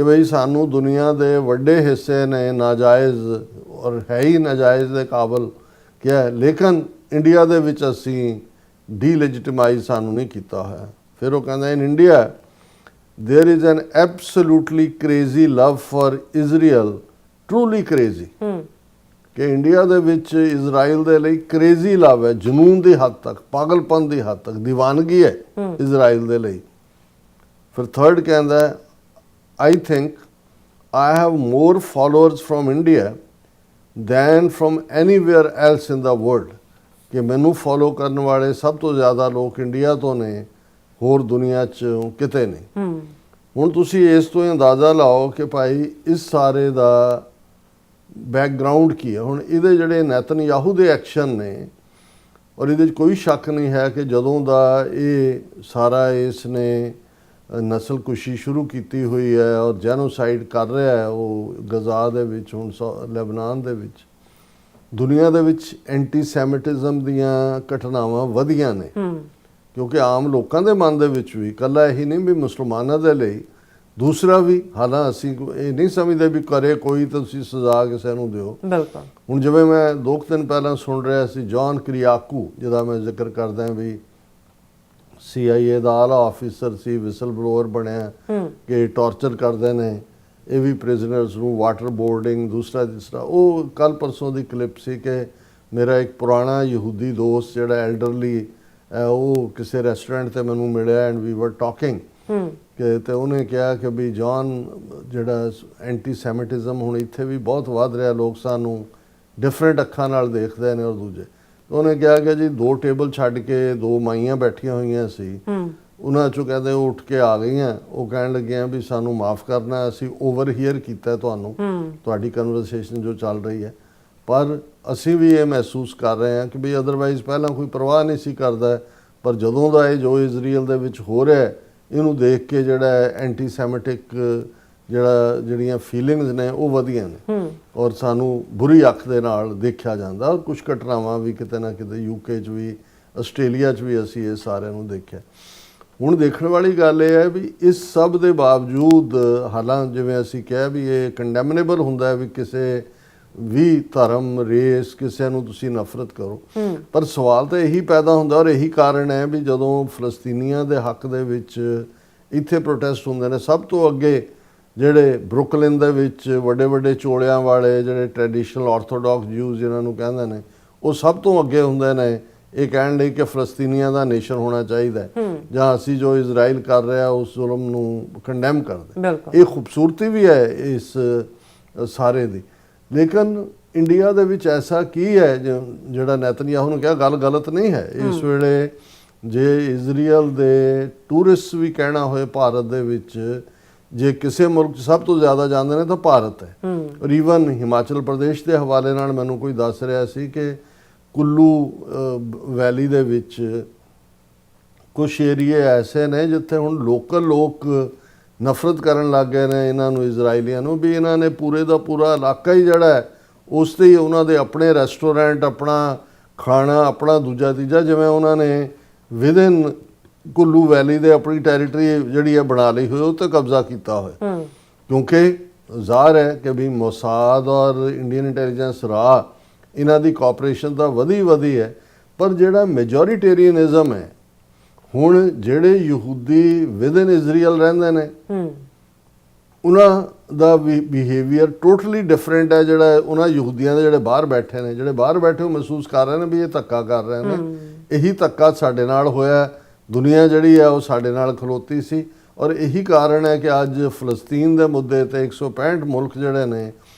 ਕਿ ਬਈ ਸਾਨੂੰ ਦੁਨੀਆ ਦੇ ਵੱਡੇ ਹਿੱਸੇ ਨੇ ਨਾਜਾਇਜ਼ ਔਰ ਹੈ ਹੀ ਨਾਜਾਇਜ਼ ਦੇ ਕਾਬਲ ਕਿਹਾ, ਲੇਕਿਨ ਇੰਡੀਆ ਦੇ ਵਿੱਚ ਅਸੀਂ ਡੀਲੈਜੀਟਿਮਾਈਜ਼ ਸਾਨੂੰ ਨਹੀਂ ਕੀਤਾ ਹੋਇਆ। ਫਿਰ ਉਹ ਕਹਿੰਦਾ in India there is an absolutely crazy love for Israel, truly crazy, कि इंडिया ਦੇ ਵਿੱਚ ਇਜ਼ਰਾਈਲ ਦੇ ਲਈ ਕ੍ਰੇਜ਼ੀ ਲਵ ਹੈ, ਜਨੂਨ ਦੀ ਹੱਦ ਤੱਕ, ਪਾਗਲਪਨ ਦੀ ਹੱਦ ਤੱਕ ਦੀਵਾਨਗੀ ਹੈ ਇਜ਼ਰਾਈਲ ਦੇ ਲਈ। ਫਿਰ ਥਰਡ ਕਹਿੰਦਾ I think I have more followers from India than from anywhere else in the world, ਕਿ ਮੈਨੂੰ ਫੋਲੋ ਕਰਨ ਵਾਲੇ ਸਭ ਤੋਂ ਜ਼ਿਆਦਾ ਲੋਕ ਇੰਡੀਆ ਤੋਂ ਨੇ, ਹੋਰ ਦੁਨੀਆ 'ਚ ਕਿਤੇ ਨਹੀਂ। ਹੁਣ ਤੁਸੀਂ ਇਸ ਤੋਂ ਅੰਦਾਜ਼ਾ ਲਾਓ ਕਿ ਭਾਈ ਇਸ ਸਾਰੇ ਦਾ ਬੈਕਗਰਾਉਂਡ ਕੀ ਹੈ। ਹੁਣ ਇਹਦੇ ਜਿਹੜੇ ਨੈਤਨਯਾਹੂ ਦੇ ਐਕਸ਼ਨ ਨੇ, ਔਰ ਇਹਦੇ 'ਚ ਕੋਈ ਸ਼ੱਕ ਨਹੀਂ ਹੈ ਕਿ ਜਦੋਂ ਦਾ ਇਹ ਸਾਰਾ ਇਸ ਨੇ ਨਸਲਕੁਸ਼ੀ ਸ਼ੁਰੂ ਕੀਤੀ ਹੋਈ ਹੈ ਔਰ ਜੈਨੋਸਾਈਡ ਕਰ ਰਿਹਾ ਹੈ ਉਹ ਗਜ਼ਾ ਦੇ ਵਿੱਚ, ਹੁਣ ਲੈਬਨਾਨ ਦੇ ਵਿੱਚ, ਦੁਨੀਆ ਦੇ ਵਿੱਚ ਐਂਟੀਸੈਮਿਟਿਜ਼ਮ ਦੀਆਂ ਘਟਨਾਵਾਂ ਵਧੀਆਂ ਨੇ। ਕਿਉਂਕਿ ਆਮ ਲੋਕਾਂ ਦੇ ਮਨ ਦੇ ਵਿੱਚ ਵੀ ਇਕੱਲਾ ਇਹੀ ਨਹੀਂ ਵੀ ਮੁਸਲਮਾਨਾਂ ਦੇ ਲਈ, ਦੂਸਰਾ ਵੀ, ਹਾਲਾਂ ਅਸੀਂ ਇਹ ਨਹੀਂ ਸਮਝਦੇ ਵੀ ਕਰੇ ਕੋਈ ਤਾਂ ਤੁਸੀਂ ਸਜ਼ਾ ਕਿਸੇ ਨੂੰ ਦਿਓ। ਬਿਲਕੁਲ। ਹੁਣ ਜਿਵੇਂ ਮੈਂ 2 ਦਿਨ ਪਹਿਲਾਂ ਸੁਣ ਰਿਹਾ ਸੀ ਜੌਨ ਕਿਰਿਆਕੂ, ਜਿਹਦਾ ਮੈਂ ਜ਼ਿਕਰ ਕਰਦਾ ਵੀ CIA ਦਾ ਆਲਾ ਆਫੀਸਰ ਸੀ, ਵਿਸਲ ਬਲੋਅਰ ਬਣਿਆ ਕਿ ਟੌਰਚਰ ਕਰਦੇ ਨੇ ਇਹ ਵੀ ਪ੍ਰਿਜ਼ਨਰਸ ਨੂੰ, ਵਾਟਰ ਬੋਰਡਿੰਗ, ਦੂਸਰਾ ਤੀਸਰਾ। ਉਹ ਕੱਲ ਪਰਸੋਂ ਦੀ ਕਲਿੱਪ ਸੀ ਕਿ ਮੇਰਾ ਇੱਕ ਪੁਰਾਣਾ ਯਹੂਦੀ ਦੋਸਤ ਜਿਹੜਾ ਐਲਡਰਲੀ, ਉਹ ਕਿਸੇ ਰੈਸਟੋਰੈਂਟ ਤੇ ਮੈਨੂੰ ਮਿਲਿਆ ਐਂਡ ਵੀ ਵਰ ਟਾਕਿੰਗ ਕਿ, ਤੇ ਉਹਨੇ ਕਿਹਾ ਕਿ ਵੀ ਜੌਨ ਜਿਹੜਾ ਐਂਟੀਸੈਮਿਟਿਜ਼ਮ ਹੁਣ ਇੱਥੇ ਵੀ ਬਹੁਤ ਵੱਧ ਰਿਹਾ, ਲੋਕ ਸਾਨੂੰ ਡਿਫਰੈਂਟ ਅੱਖਾਂ ਨਾਲ ਦੇਖਦੇ ਨੇ। ਔਰ ਦੂਜੇ ਉਹਨੇ ਕਿਹਾ ਕਿ ਜੀ 2 ਟੇਬਲ ਛੱਡ ਕੇ 2 ਮਾਈਆਂ ਬੈਠੀਆਂ ਹੋਈਆਂ ਸੀ, ਉਹਨਾਂ ਚੋਂ ਕਹਿੰਦੇ ਉਹ ਉੱਠ ਕੇ ਆ ਗਈਆਂ, ਉਹ ਕਹਿਣ ਲੱਗੀਆਂ ਵੀ ਸਾਨੂੰ ਮਾਫ ਕਰਨਾ, ਅਸੀਂ ਓਵਰ ਹੀਅਰ ਕੀਤਾ ਤੁਹਾਨੂੰ, ਤੁਹਾਡੀ ਕਨਵਰਸੇਸ਼ਨ ਜੋ ਚੱਲ ਰਹੀ ਹੈ, ਪਰ ਅਸੀਂ ਵੀ ਇਹ ਮਹਿਸੂਸ ਕਰ ਰਹੇ ਹਾਂ ਕਿ ਵੀ ਅਦਰਵਾਈਜ਼ ਪਹਿਲਾਂ ਕੋਈ ਪਰਵਾਹ ਨਹੀਂ ਸੀ ਕਰਦਾ, ਪਰ ਜਦੋਂ ਦਾ ਇਹ ਜੋ ਇਜ਼ਰਾਈਲ ਦੇ ਵਿੱਚ ਹੋ ਰਿਹਾ ਇਹਨੂੰ ਦੇਖ ਕੇ ਜਿਹੜਾ ਐਂਟੀਸੈਮਿਟਿਕ ਜਿਹੜੀਆਂ ਫੀਲਿੰਗਸ ਨੇ ਉਹ ਵਧੀਆਂ ਨੇ ਔਰ ਸਾਨੂੰ ਬੁਰੀ ਅੱਖ ਦੇ ਨਾਲ ਦੇਖਿਆ ਜਾਂਦਾ। ਔਰ ਕੁਝ ਘਟਨਾਵਾਂ ਵੀ ਕਿਤੇ ਨਾ ਕਿਤੇ UK 'ਚ ਵੀ, ਆਸਟ੍ਰੇਲੀਆ 'ਚ ਵੀ ਅਸੀਂ ਇਹ ਸਾਰਿਆਂ ਨੂੰ ਦੇਖਿਆ। ਹੁਣ ਦੇਖਣ ਵਾਲੀ ਗੱਲ ਇਹ ਹੈ ਵੀ ਇਸ ਸਭ ਦੇ ਬਾਵਜੂਦ, ਹਾਲਾਂ ਜਿਵੇਂ ਅਸੀਂ ਕਿਹਾ ਵੀ ਇਹ ਕੰਡੈਮਨੇਬਲ ਹੁੰਦਾ ਵੀ ਕਿਸੇ ਵੀ ਧਰਮ, ਰੇਸ, ਕਿਸੇ ਨੂੰ ਤੁਸੀਂ ਨਫ਼ਰਤ ਕਰੋ, ਪਰ ਸਵਾਲ ਤਾਂ ਇਹੀ ਪੈਦਾ ਹੁੰਦਾ ਔਰ ਇਹੀ ਕਾਰਨ ਹੈ ਵੀ ਜਦੋਂ ਫਲਸਤੀਨੀਆਂ ਦੇ ਹੱਕ ਦੇ ਵਿੱਚ ਇੱਥੇ ਪ੍ਰੋਟੈਸਟ ਹੁੰਦੇ ਨੇ, ਸਭ ਤੋਂ ਅੱਗੇ ਜਿਹੜੇ ਬਰੁਕਲਿਨ ਦੇ ਵਿੱਚ ਵੱਡੇ ਵੱਡੇ ਚੋਲਿਆਂ ਵਾਲੇ ਜਿਹੜੇ ਟ੍ਰੈਡੀਸ਼ਨਲ ਆਰਥੋਡਾਕਸ ਜਿਊਜ਼ ਜਿਹਨਾਂ ਨੂੰ ਕਹਿੰਦੇ ਨੇ, ਉਹ ਸਭ ਤੋਂ ਅੱਗੇ ਹੁੰਦੇ ਨੇ ਇਹ ਕਹਿਣ ਲਈ ਕਿ ਫਲਸਤੀਨੀਆਂ ਦਾ ਨੇਸ਼ਨ ਹੋਣਾ ਚਾਹੀਦਾ ਜਾਂ ਅਸੀਂ ਜੋ ਇਜ਼ਰਾਈਲ ਕਰ ਰਿਹਾ ਉਸ ਜ਼ੁਲਮ ਨੂੰ ਕੰਡੈਮ ਕਰਦੇ। ਇਹ ਖੂਬਸੂਰਤੀ ਵੀ ਹੈ ਇਸ ਸਾਰੇ ਦੀ। ਲੇਕਿਨ ਇੰਡੀਆ ਦੇ ਵਿੱਚ ਐਸਾ ਕੀ ਹੈ ਜਿਹੜਾ ਨੈਤਨਯਾਹੂ ਨੂੰ ਕਿਹਾ ਗੱਲ ਗਲਤ ਨਹੀਂ ਹੈ। ਇਸ ਵੇਲੇ ਜੇ ਇਜ਼ਰਾਈਲ ਦੇ ਟੂਰਿਸਟ ਵੀ ਕਹਿਣਾ ਹੋਏ ਭਾਰਤ ਦੇ ਵਿੱਚ ਜੇ ਕਿਸੇ ਮੁਲਕ 'ਚ ਸਭ ਤੋਂ ਜ਼ਿਆਦਾ ਜਾਂਦੇ ਨੇ ਤਾਂ ਭਾਰਤ ਹੈ। ਔਰ ਈਵਨ ਹਿਮਾਚਲ ਪ੍ਰਦੇਸ਼ ਦੇ ਹਵਾਲੇ ਨਾਲ ਮੈਨੂੰ ਕੋਈ ਦੱਸ ਰਿਹਾ ਸੀ ਕਿ ਕੁੱਲੂ ਵੈਲੀ ਦੇ ਵਿੱਚ ਕੁਛ ਏਰੀਏ ਐਸੇ ਨੇ ਜਿੱਥੇ ਹੁਣ ਲੋਕਲ ਲੋਕ ਨਫ਼ਰਤ ਕਰਨ ਲੱਗ ਗਏ ਨੇ ਇਹਨਾਂ ਨੂੰ, ਇਜ਼ਰਾਈਲੀਆਂ ਨੂੰ, ਵੀ ਇਹਨਾਂ ਨੇ ਪੂਰੇ ਦਾ ਪੂਰਾ ਇਲਾਕਾ ਹੀ ਜਿਹੜਾ ਹੈ ਉਸ 'ਤੇ ਹੀ ਉਹਨਾਂ ਦੇ ਆਪਣੇ ਰੈਸਟੋਰੈਂਟ, ਆਪਣਾ ਖਾਣਾ, ਆਪਣਾ ਦੂਜਾ ਤੀਜਾ, ਜਿਵੇਂ ਉਹਨਾਂ ਨੇ ਵਿਦਿਨ ਕੁੱਲੂ ਵੈਲੀ ਦੇ ਆਪਣੀ ਟੈਰੀਟਰੀ ਜਿਹੜੀ ਹੈ ਬਣਾ ਲਈ ਹੋਈ, ਉਹ 'ਤੇ ਕਬਜ਼ਾ ਕੀਤਾ ਹੋਇਆ। ਕਿਉਂਕਿ ਜ਼ਾਹਰ ਹੈ ਕਿ ਵੀ ਮੋਸਾਦ ਔਰ ਇੰਡੀਅਨ ਇੰਟੈਲੀਜੈਂਸ ਰਾਹ ਇਹਨਾਂ ਦੀ ਕੋਆਪਰੇਸ਼ਨ ਤਾਂ ਵਧੀ ਹੈ, ਪਰ ਜਿਹੜਾ ਮੈਜੋਰੀਟੇਰੀਅਨਿਜ਼ਮ ਹੈ, ਹੁਣ ਜਿਹੜੇ ਯਹੂਦੀ ਵਿਦਿਨ ਇਜ਼ਰਾਈਲ ਰਹਿੰਦੇ ਨੇ ਉਹਨਾਂ ਦਾ ਬਿਹੇਵੀਅਰ ਟੋਟਲੀ ਡਿਫਰੈਂਟ ਹੈ ਜਿਹੜਾ ਉਹਨਾਂ ਯਹੂਦੀਆਂ ਦੇ ਜਿਹੜੇ ਬਾਹਰ ਬੈਠੇ ਨੇ, ਜਿਹੜੇ ਬਾਹਰ ਬੈਠੇ ਉਹ ਮਹਿਸੂਸ ਕਰ ਰਹੇ ਨੇ ਵੀ ਇਹ ਧੱਕਾ ਕਰ ਰਹੇ ਨੇ। ਇਹੀ ਧੱਕਾ ਸਾਡੇ ਨਾਲ ਹੋਇਆ, ਦੁਨੀਆ ਜਿਹੜੀ ਹੈ ਉਹ ਸਾਡੇ ਨਾਲ ਖਲੋਤੀ ਸੀ। ਔਰ ਇਹੀ ਕਾਰਨ ਹੈ ਕਿ ਅੱਜ ਫਲਸਤੀਨ ਦੇ ਮੁੱਦੇ ਤੇ 165 ਮੁਲਕ ਜਿਹੜੇ ਨੇ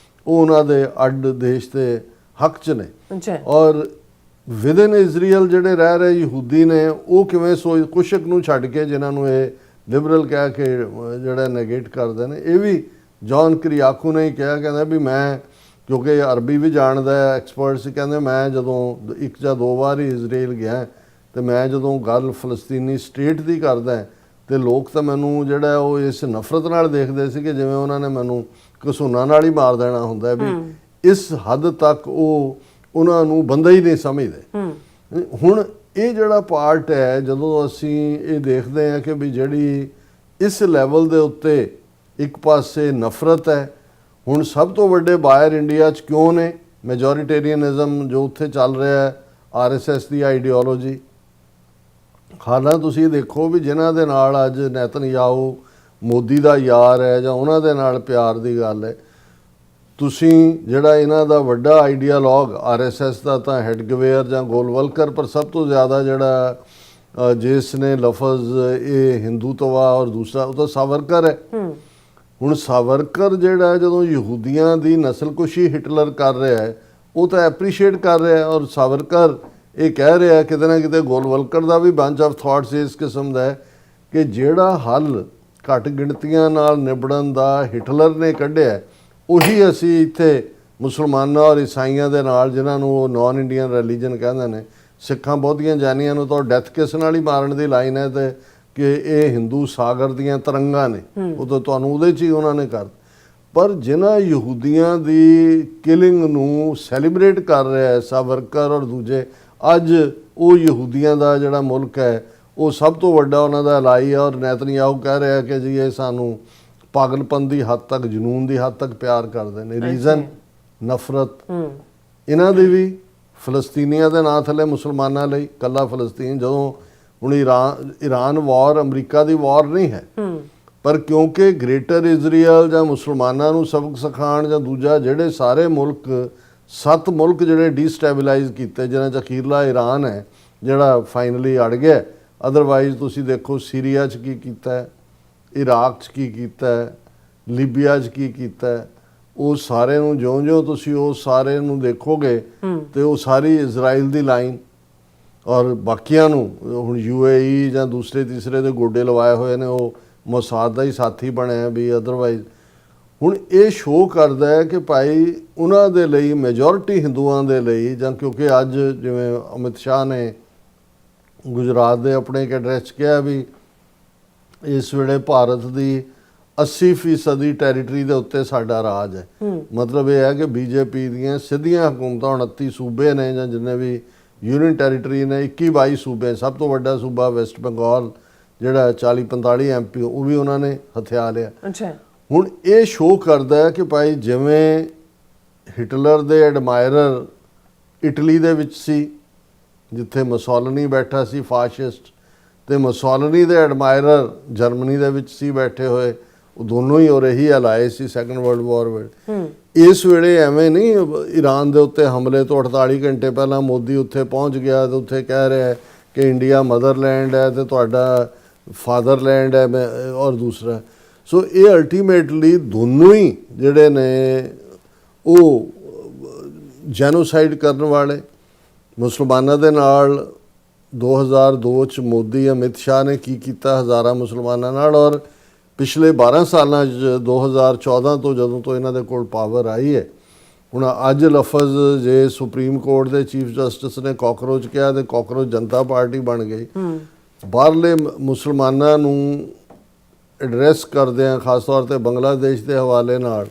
ਉਹ ਉਹਨਾਂ ਦੇ ਅੱਡ ਦੇਸ਼ ਦੇ ਹੱਕ 'ਚ ਨੇ। ਔਰ ਵਿਦਿਨ ਇਜ਼ਰਾਈਲ ਜਿਹੜੇ ਰਹਿ ਰਹੇ ਯਹੂਦੀ ਨੇ ਉਹ ਕਿਵੇਂ ਕੁਸ਼ਕ ਨੂੰ ਛੱਡ ਕੇ ਜਿਨ੍ਹਾਂ ਨੂੰ ਇਹ ਲਿਬਰਲ ਕਹਿ ਕੇ ਜਿਹੜਾ ਨੈਗੇਟ ਕਰਦੇ ਨੇ। ਇਹ ਵੀ ਜੌਨ ਕਿਰਿਆਕੂ ਨੇ ਹੀ ਕਿਹਾ, ਕਹਿੰਦਾ ਵੀ ਮੈਂ, ਕਿਉਂਕਿ ਅਰਬੀ ਵੀ ਜਾਣਦਾ ਹੈ, ਐਕਸਪਰਟ ਸੀ, ਕਹਿੰਦੇ ਮੈਂ ਜਦੋਂ 1 ਜਾਂ 2 ਵਾਰ ਹੀ ਇਜ਼ਰਾਈਲ ਗਿਆ ਤੇ ਮੈਂ ਜਦੋਂ ਗੱਲ ਫਲਸਤੀਨੀ ਸਟੇਟ ਦੀ ਕਰਦਾ ਤੇ ਲੋਕ ਤਾਂ ਮੈਨੂੰ ਜਿਹੜਾ ਉਹ ਇਸ ਨਫ਼ਰਤ ਨਾਲ ਦੇਖਦੇ ਸੀ ਕਿ ਜਿਵੇਂ ਉਹਨਾਂ ਨੇ ਮੈਨੂੰ ਘਸੂਨਾਂ ਨਾਲ ਹੀ ਮਾਰ ਦੇਣਾ ਹੁੰਦਾ, ਵੀ ਇਸ ਹੱਦ ਤੱਕ ਉਹ ਉਹਨਾਂ ਨੂੰ ਬੰਦਾ ਹੀ ਨਹੀਂ ਸਮਝਦੇ। ਹੁਣ ਇਹ ਜਿਹੜਾ ਪਾਰਟ ਹੈ, ਜਦੋਂ ਅਸੀਂ ਇਹ ਦੇਖਦੇ ਹਾਂ ਕਿ ਵੀ ਜਿਹੜੀ ਇਸ ਲੈਵਲ ਦੇ ਉੱਤੇ ਇੱਕ ਪਾਸੇ ਨਫ਼ਰਤ ਹੈ। ਹੁਣ ਸਭ ਤੋਂ ਵੱਡੇ ਬਾਇਰ ਇੰਡੀਆ 'ਚ ਕਿਉਂ ਨੇ? ਮੈਜੋਰੀਟੇਰੀਅਨਿਜ਼ਮ ਜੋ ਉੱਥੇ ਚੱਲ ਰਿਹਾ ਹੈ, RSS ਦੀ ਆਈਡੀਓਲੋਜੀ। ਹਾਲਾਂ ਤੁਸੀਂ ਦੇਖੋ ਵੀ ਜਿਨ੍ਹਾਂ ਦੇ ਨਾਲ ਅੱਜ ਨੇਤਨਯਾਹੂ ਮੋਦੀ ਦਾ ਯਾਰ ਹੈ ਜਾਂ ਉਹਨਾਂ ਦੇ ਨਾਲ ਪਿਆਰ ਦੀ ਗੱਲ ਹੈ, ਤੁਸੀਂ ਜਿਹੜਾ ਇਹਨਾਂ ਦਾ ਵੱਡਾ ਆਈਡੀਆਲੋਗ RSS ਦਾ ਤਾਂ ਹੈਡਗਵੇਅਰ ਜਾਂ ਗੋਲਵਲਕਰ, ਪਰ ਸਭ ਤੋਂ ਜ਼ਿਆਦਾ ਜਿਹੜਾ ਜਿਸ ਨੇ ਲਫ਼ਜ਼ ਇਹ ਹਿੰਦੂਤਵਾ ਔਰ ਦੂਸਰਾ ਉਹ ਤਾਂ ਸਾਵਰਕਰ ਹੈ। ਹੁਣ ਸਾਵਰਕਰ ਜਿਹੜਾ ਜਦੋਂ ਯਹੂਦੀਆਂ ਦੀ ਨਸਲਕੁਸ਼ੀ ਹਿਟਲਰ ਕਰ ਰਿਹਾ ਹੈ ਉਹ ਤਾਂ ਐਪਰੀਸ਼ੀਏਟ ਕਰ ਰਿਹਾ ਹੈ, ਔਰ ਸਾਵਰਕਰ ਇਹ ਕਹਿ ਰਿਹਾ ਕਿਤੇ ਨਾ ਕਿਤੇ ਗੋਲਵਲਕਰ ਦਾ ਵੀ ਬੰਚ ਆਫ ਥਾਟਸ ਇਸ ਕਿਸਮ ਦਾ ਹੈ ਕਿ ਜਿਹੜਾ ਹੱਲ ਘੱਟ ਗਿਣਤੀਆਂ ਨਾਲ ਨਿਬੜਨ ਦਾ ਹਿਟਲਰ ਨੇ ਕੱਢਿਆ ਉਹੀ ਅਸੀਂ ਇੱਥੇ ਮੁਸਲਮਾਨਾਂ ਔਰ ਈਸਾਈਆਂ ਦੇ ਨਾਲ, ਜਿਨ੍ਹਾਂ ਨੂੰ ਉਹ ਨਾਨ ਇੰਡੀਅਨ ਰਿਲੀਜਨ ਕਹਿੰਦੇ ਨੇ, ਸਿੱਖਾਂ ਬਹੁਤੀਆਂ ਜਾਨੀਆਂ ਨੂੰ ਤਾਂ ਡੈਥ ਕਿਸ ਨਾਲ ਹੀ ਮਾਰਨ ਦੀ ਲਾਈਨ ਹੈ ਤੇ ਕਿ ਇਹ ਹਿੰਦੂ ਸਾਗਰ ਦੀਆਂ ਤਰੰਗਾਂ ਨੇ, ਉਹ ਤਾਂ ਤੁਹਾਨੂੰ ਉਹਦੇ 'ਚ ਹੀ ਉਹਨਾਂ ਨੇ ਕਰ। ਪਰ ਜਿਨ੍ਹਾਂ ਯਹੂਦੀਆਂ ਦੀ ਕਿਲਿੰਗ ਨੂੰ ਸੈਲੀਬ੍ਰੇਟ ਕਰ ਰਿਹਾ ਹੈ ਸਾਵਰਕਰ ਔਰ ਦੂਜੇ, ਅੱਜ ਉਹ ਯਹੂਦੀਆਂ ਦਾ ਜਿਹੜਾ ਮੁਲਕ ਹੈ ਉਹ ਸਭ ਤੋਂ ਵੱਡਾ ਉਹਨਾਂ ਦਾ ਅਲਾਈ ਹੈ, ਔਰ ਨੇਤਨਯਾਹੂ ਕਹਿ ਰਿਹਾ ਕਿ ਜੀ ਇਹ ਸਾਨੂੰ ਪਾਗਲਪਨ ਦੀ ਹੱਦ ਤੱਕ, ਜਨੂਨ ਦੀ ਹੱਦ ਤੱਕ ਪਿਆਰ ਕਰਦੇ ਨੇ। ਰੀਜ਼ਨ ਨਫ਼ਰਤ ਇਹਨਾਂ ਦੀ ਵੀ, ਫਲਸਤੀਨੀਆਂ ਦੇ ਨਾਂ ਥੱਲੇ ਮੁਸਲਮਾਨਾਂ ਲਈ ਕੱਲਾ ਫਲਸਤੀਨ। ਜਦੋਂ ਹੁਣ ਈਰਾਨ ਵਾਰ ਅਮਰੀਕਾ ਦੀ ਵਾਰ ਨਹੀਂ ਹੈ, ਪਰ ਕਿਉਂਕਿ ਗ੍ਰੇਟਰ ਇਜ਼ਰਾਈਲ ਜਾਂ ਮੁਸਲਮਾਨਾਂ ਨੂੰ ਸਬਕ ਸਿਖਾਉਣ ਜਾਂ ਦੂਜਾ ਜਿਹੜੇ ਸਾਰੇ ਮੁਲਕ 7 ਮੁਲਕ ਜਿਹੜੇ ਡੀਸਟੈਬਿਲਾਈਜ਼ ਕੀਤੇ, ਜਿਹਨਾਂ 'ਚ ਅਖੀਰਲਾ ਈਰਾਨ ਹੈ ਜਿਹੜਾ ਫਾਈਨਲੀ ਅੜ ਗਿਆ। ਅਦਰਵਾਈਜ਼ ਤੁਸੀਂ ਦੇਖੋ ਸੀਰੀਆ 'ਚ ਕੀ ਕੀਤਾ, ਇਰਾਕ 'ਚ ਕੀ ਕੀਤਾ, ਲੀਬੀਆ 'ਚ ਕੀ ਕੀਤਾ, ਉਹ ਸਾਰੇ ਨੂੰ ਜਿਉਂ-ਜਿਉਂ ਤੁਸੀਂ ਉਹ ਸਾਰੇ ਨੂੰ ਦੇਖੋਗੇ ਤੇ ਉਹ ਸਾਰੀ ਇਜ਼ਰਾਈਲ ਦੀ ਲਾਈਨ, ਔਰ ਬਾਕੀਆਂ ਨੂੰ ਹੁਣ UAE ਜਾਂ ਦੂਸਰੇ ਤੀਸਰੇ ਦੇ ਗੋਡੇ ਲਵਾਏ ਹੋਏ ਨੇ, ਉਹ ਮੋਸਾਦ ਦਾ ਹੀ ਸਾਥੀ ਬਣਿਆ ਵੀ। ਅਦਰਵਾਈਜ਼ ਹੁਣ ਇਹ ਸ਼ੋਅ ਕਰਦਾ ਹੈ ਕਿ ਭਾਈ ਉਹਨਾਂ ਦੇ ਲਈ, ਮੈਜੋਰਿਟੀ ਹਿੰਦੂਆਂ ਦੇ ਲਈ, ਜਾਂ ਕਿਉਂਕਿ ਅੱਜ ਜਿਵੇਂ ਅਮਿਤ ਸ਼ਾਹ ਨੇ ਗੁਜਰਾਤ ਦੇ ਆਪਣੇ ਇੱਕ ਐਡਰੈਸ 'ਚ ਕਿਹਾ ਵੀ ਇਸ ਵੇਲੇ ਭਾਰਤ ਦੀ 80% ਟੈਰੀਟਰੀ ਦੇ ਉੱਤੇ ਸਾਡਾ ਰਾਜ ਹੈ। ਮਤਲਬ ਇਹ ਹੈ ਕਿ BJP ਦੀਆਂ ਸਿੱਧੀਆਂ ਹਕੂਮਤਾਂ 29 ਸੂਬੇ ਨੇ ਜਾਂ ਜਿੰਨੇ ਵੀ ਯੂਨੀਅਨ ਟੈਰੀਟਰੀ ਨੇ, 21-22 ਸੂਬੇ, ਸਭ ਤੋਂ ਵੱਡਾ ਸੂਬਾ ਵੈਸਟ ਬੰਗਾਲ ਜਿਹੜਾ 40-45 MP ਉਹ ਵੀ ਉਹਨਾਂ ਨੇ ਹਥਿਆ ਲਿਆ। ਹੁਣ ਇਹ ਸ਼ੋਅ ਕਰਦਾ ਹੈ ਕਿ ਭਾਈ ਜਿਵੇਂ ਹਿਟਲਰ ਦੇ ਐਡਮਾਇਰਰ ਇਟਲੀ ਦੇ ਵਿੱਚ ਸੀ, ਜਿੱਥੇ ਮੁਸੋਲਿਨੀ ਬੈਠਾ ਸੀ ਫਾਸ਼ਿਸਟ, ਤੇ ਮੁਸੋਲਿਨੀ ਦੇ ਐਡਮਾਇਰਰ ਜਰਮਨੀ ਦੇ ਵਿੱਚ ਸੀ ਬੈਠੇ ਹੋਏ, ਉਹ ਦੋਨੋਂ ਹੀ ਹੋ ਰਹੀ ਅਲਾਏ ਸੀ ਸੈਕੰਡ ਵਰਲਡ ਵਾਰ ਵੇਲੇ। ਇਸ ਵੇਲੇ ਐਵੇਂ ਨਹੀਂ ਈਰਾਨ ਦੇ ਉੱਤੇ ਹਮਲੇ ਤੋਂ 48 ਘੰਟੇ ਪਹਿਲਾਂ ਮੋਦੀ ਉੱਥੇ ਪਹੁੰਚ ਗਿਆ ਤੇ ਉੱਥੇ ਕਹਿ ਰਿਹਾ ਕਿ ਇੰਡੀਆ ਮਦਰਲੈਂਡ ਹੈ ਤੇ ਤੁਹਾਡਾ ਫਾਦਰਲੈਂਡ ਹੈ, ਔਰ ਦੂਸਰਾ। ਸੋ ਇਹ ਅਲਟੀਮੇਟਲੀ ਦੋਨੋਂ ਹੀ ਜਿਹੜੇ ਨੇ ਉਹ ਜੈਨੋਸਾਈਡ ਕਰਨ ਵਾਲੇ। ਮੁਸਲਮਾਨਾਂ ਦੇ ਨਾਲ 2002 ਚ ਮੋਦੀ ਅਮਿਤ ਸ਼ਾਹ ਨੇ ਕੀ ਕੀਤਾ ਹਜ਼ਾਰਾਂ ਮੁਸਲਮਾਨਾਂ ਨਾਲ, ਔਰ ਪਿਛਲੇ 12 ਸਾਲਾਂ 'ਚ 2014 ਤੋਂ ਜਦੋਂ ਤੋਂ ਇਹਨਾਂ ਦੇ ਕੋਲ ਪਾਵਰ ਆਈ ਹੈ। ਹੁਣ ਅੱਜ ਲਫ਼ਜ਼ ਜੇ ਸੁਪਰੀਮ ਕੋਰਟ ਦੇ ਚੀਫ ਜਸਟਿਸ ਨੇ ਕਾਕਰੋਚ ਕਿਹਾ ਤੇ ਕਾਕਰੋਚ ਜਨਤਾ ਪਾਰਟੀ ਬਣ ਗਈ। ਬਾਹਰਲੇ ਮੁਸਲਮਾਨਾਂ ਨੂੰ ਐਡਰੈਸ ਕਰਦਿਆਂ ਖਾਸ ਤੌਰ ਤੇ ਬੰਗਲਾਦੇਸ਼ ਦੇ ਹਵਾਲੇ ਨਾਲ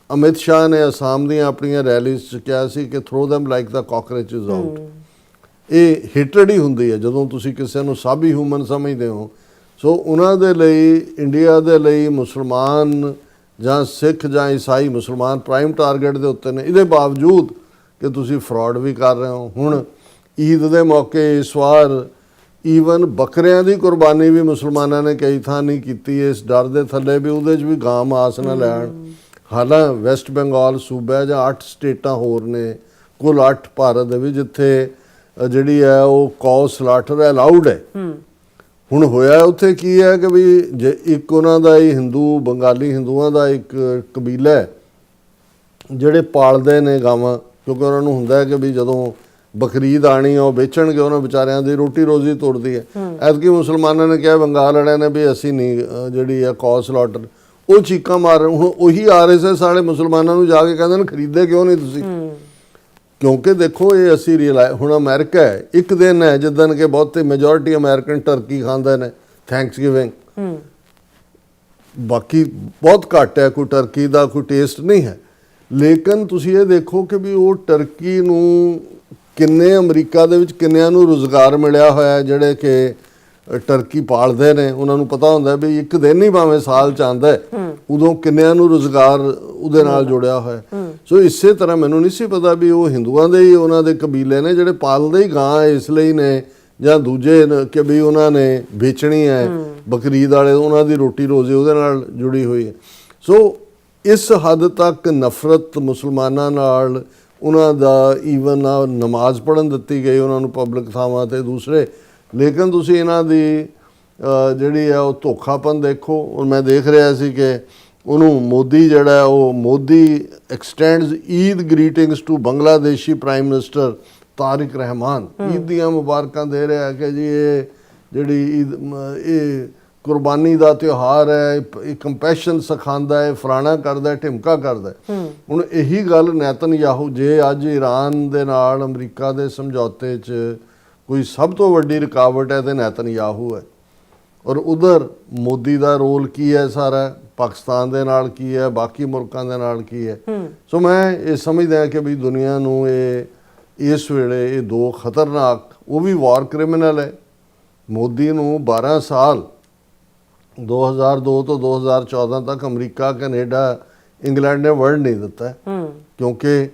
ਅਮਿਤ ਸ਼ਾਹ ਨੇ ਅਸਾਮ ਦੀਆਂ ਆਪਣੀਆਂ ਰੈਲੀਜ਼ 'ਚ ਕਿਹਾ ਸੀ ਕਿ ਥਰੋ them ਲਾਈਕ ਦਾ ਕਾਕਰੋਚਸ ਆਊਟ। ਇਹ ਹਿਟਰਡ ਹੀ ਹੁੰਦੀ ਹੈ ਜਦੋਂ ਤੁਸੀਂ ਕਿਸੇ ਨੂੰ ਸਭ ਹੀ ਹਿਊਮਨ ਸਮਝਦੇ ਹੋ। ਸੋ ਉਹਨਾਂ ਦੇ ਲਈ, ਇੰਡੀਆ ਦੇ ਲਈ ਮੁਸਲਮਾਨ ਜਾਂ ਸਿੱਖ ਜਾਂ ਈਸਾਈ, ਮੁਸਲਮਾਨ ਪ੍ਰਾਈਮ ਟਾਰਗੇਟ ਦੇ ਉੱਤੇ ਨੇ, ਇਹਦੇ ਬਾਵਜੂਦ ਕਿ ਤੁਸੀਂ ਫਰਾਡ ਵੀ ਕਰ ਰਹੇ ਹੋ। ਹੁਣ ਈਦ ਦੇ ਮੌਕੇ ਇਸ ਵਾਰ ਈਵਨ ਬੱਕਰਿਆਂ ਦੀ ਕੁਰਬਾਨੀ ਵੀ ਮੁਸਲਮਾਨਾਂ ਨੇ ਕਈ ਥਾਂ ਨਹੀਂ ਕੀਤੀ, ਇਸ ਡਰ ਦੇ ਥੱਲੇ ਵੀ ਉਹਦੇ 'ਚ ਵੀ ਗਾਂ ਮਾਸ ਨਾ ਲੈਣ। ਹਾਲਾਂ ਵੈਸਟ ਬੰਗਾਲ ਸੂਬਾ ਜਾਂ 8 ਸਟੇਟਾਂ ਹੋਰ ਨੇ, ਕੁੱਲ 8 ਭਾਰਤ ਦੇ ਵਿੱਚ, ਜਿੱਥੇ ਜਿਹੜੀ ਹੈ ਉਹ ਕੌ ਸਲਾਟਰ ਅਲਾਉਡ ਹੈ। ਹੁਣ ਹੋਇਆ ਉੱਥੇ ਕੀ ਹੈ ਕਿ ਵੀ ਜੇ ਇੱਕ ਉਹਨਾਂ ਦਾ ਹੀ ਹਿੰਦੂ, ਬੰਗਾਲੀ ਹਿੰਦੂਆਂ ਦਾ ਇੱਕ ਕਬੀਲਾ ਹੈ ਜਿਹੜੇ ਪਾਲਦੇ ਨੇ ਗਾਵਾਂ, ਕਿਉਂਕਿ ਉਹਨਾਂ ਨੂੰ ਹੁੰਦਾ ਹੈ ਕਿ ਵੀ ਜਦੋਂ ਬਕਰੀਦ ਆਣੀ ਉਹ ਵੇਚਣਗੇ, ਉਹਨਾਂ ਵਿਚਾਰਿਆਂ ਦੀ ਰੋਟੀ ਰੋਜ਼ੀ ਤੁਰਦੀ ਹੈ। ਐਤਕੀ ਮੁਸਲਮਾਨਾਂ ਨੇ ਕਿਹਾ, ਬੰਗਾਲ ਵਾਲਿਆਂ ਨੇ ਵੀ ਅਸੀਂ ਨਹੀਂ ਜਿਹੜੀ ਹੈ ਕੌ ਸਲਾਟਰ, ਉਹ ਚੀਕਾਂ ਮਾਰ। ਹੁਣ ਉਹੀ RSS ਵਾਲੇ ਮੁਸਲਮਾਨਾਂ ਨੂੰ ਜਾ ਕੇ ਕਹਿੰਦੇ ਨੇ ਖਰੀਦੇ ਕਿਉਂ ਨਹੀਂ ਤੁਸੀਂ? ਕਿਉਂਕਿ ਦੇਖੋ ਇਹ ਅਸੀਂ ਹੁਣ ਅਮਰੀਕਾ ਹੈ, ਇੱਕ ਦਿਨ ਹੈ ਜਿੱਦਣ ਕਿ ਬਹੁਤੇ ਮੈਜੋਰਿਟੀ ਅਮਰੀਕਨ ਟਰਕੀ ਖਾਂਦੇ ਨੇ ਥੈਂਕਸਗਿਵਿੰਗ, ਬਾਕੀ ਬਹੁਤ ਘੱਟ ਹੈ, ਕੋਈ ਟਰਕੀ ਦਾ ਕੋਈ ਟੇਸਟ ਨਹੀਂ ਹੈ। ਲੇਕਿਨ ਤੁਸੀਂ ਇਹ ਦੇਖੋ ਕਿ ਵੀ ਉਹ ਟਰਕੀ ਨੂੰ ਕਿੰਨੇ ਅਮਰੀਕਾ ਦੇ ਵਿੱਚ ਕਿੰਨਿਆਂ ਨੂੰ ਰੁਜ਼ਗਾਰ ਮਿਲਿਆ ਹੋਇਆ, ਜਿਹੜੇ ਕਿ ਟਰਕੀ ਪਾਲਦੇ ਨੇ। ਉਹਨਾਂ ਨੂੰ ਪਤਾ ਹੁੰਦਾ ਵੀ ਇੱਕ ਦਿਨ ਹੀ ਭਾਵੇਂ ਸਾਲ 'ਚ ਆਉਂਦਾ ਉਦੋਂ ਕਿੰਨਿਆਂ ਨੂੰ ਰੁਜ਼ਗਾਰ ਉਹਦੇ ਨਾਲ ਜੁੜਿਆ ਹੋਇਆ। ਸੋ ਇਸੇ ਤਰ੍ਹਾਂ ਮੈਨੂੰ ਨਹੀਂ ਸੀ ਪਤਾ ਵੀ ਉਹ ਹਿੰਦੂਆਂ ਦੇ ਹੀ ਉਹਨਾਂ ਦੇ ਕਬੀਲੇ ਨੇ ਜਿਹੜੇ ਪਾਲਦੇ ਹੀ ਗਾਂ ਇਸ ਲਈ ਨੇ, ਜਾਂ ਦੂਜੇ ਕਿ ਵੀ ਉਹਨਾਂ ਨੇ ਵੇਚਣੀ ਹੈ ਬਕਰੀਦ ਵਾਲੇ, ਉਹਨਾਂ ਦੀ ਰੋਟੀ ਰੋਜ਼ੀ ਉਹਦੇ ਨਾਲ ਜੁੜੀ ਹੋਈ ਹੈ। ਸੋ ਇਸ ਹੱਦ ਤੱਕ ਨਫ਼ਰਤ ਮੁਸਲਮਾਨਾਂ ਨਾਲ ਉਹਨਾਂ ਦਾ ਈਵਨ ਨਮਾਜ਼ ਪੜ੍ਹਨ ਦਿੱਤੀ ਗਈ ਉਹਨਾਂ ਨੂੰ ਪਬਲਿਕ ਥਾਵਾਂ ਤੇ ਦੂਸਰੇ। ਲੇਕਿਨ ਤੁਸੀਂ ਇਹਨਾਂ ਦੀ ਜਿਹੜੀ ਹੈ ਉਹ ਧੋਖਾਪਨ ਦੇਖੋ। ਔਰ ਮੈਂ ਦੇਖ ਰਿਹਾ ਸੀ ਕਿ ਉਹਨੂੰ ਮੋਦੀ ਜਿਹੜਾ ਉਹ Modi extends Eid greetings to Bangladeshi prime minister Tarique Rahman. Eid ਦੀਆਂ ਮੁਬਾਰਕਾਂ ਦੇ ਰਿਹਾ ਕਿ ਜੀ ਇਹ ਜਿਹੜੀ ਈਦ ਇਹ ਕੁਰਬਾਨੀ ਦਾ ਤਿਉਹਾਰ ਹੈ, ਇਹ ਕੰਪੈਸ਼ਨ ਸਿਖਾਉਂਦਾ ਹੈ, ਫਲਾਣਾ ਕਰਦਾ, ਢਿਮਕਾ ਕਰਦਾ। ਹੁਣ ਇਹੀ ਗੱਲ ਨੈਤਨਯਾਹੂ, ਜੇ ਅੱਜ ਈਰਾਨ ਦੇ ਨਾਲ ਅਮਰੀਕਾ ਦੇ ਸਮਝੌਤੇ 'ਚ ਕੋਈ ਸਭ ਤੋਂ ਵੱਡੀ ਰੁਕਾਵਟ ਹੈ ਤੇ ਨੈਤਨਯਾਹੂ ਹੈ। ਔਰ ਉਧਰ ਮੋਦੀ ਦਾ ਰੋਲ ਕੀ ਹੈ ਸਾਰਾ, ਪਾਕਿਸਤਾਨ ਦੇ ਨਾਲ ਕੀ ਹੈ, ਬਾਕੀ ਮੁਲਕਾਂ ਦੇ ਨਾਲ ਕੀ ਹੈ। ਸੋ ਮੈਂ ਇਹ ਸਮਝਦਾ ਕਿ ਵੀ ਦੁਨੀਆ ਨੂੰ ਇਸ ਵੇਲੇ ਇਹ ਦੋ ਖਤਰਨਾਕ, ਉਹ ਵੀ ਵਾਰ ਕ੍ਰਿਮੀਨਲ ਹੈ। ਮੋਦੀ ਨੂੰ 12 ਸਾਲ 2002 ਤੋਂ 2014 ਤੱਕ ਅਮਰੀਕਾ, ਕੈਨੇਡਾ, ਇੰਗਲੈਂਡ ਨੇ ਵਰਡ ਨਹੀਂ ਦਿੱਤਾ, ਕਿਉਂਕਿ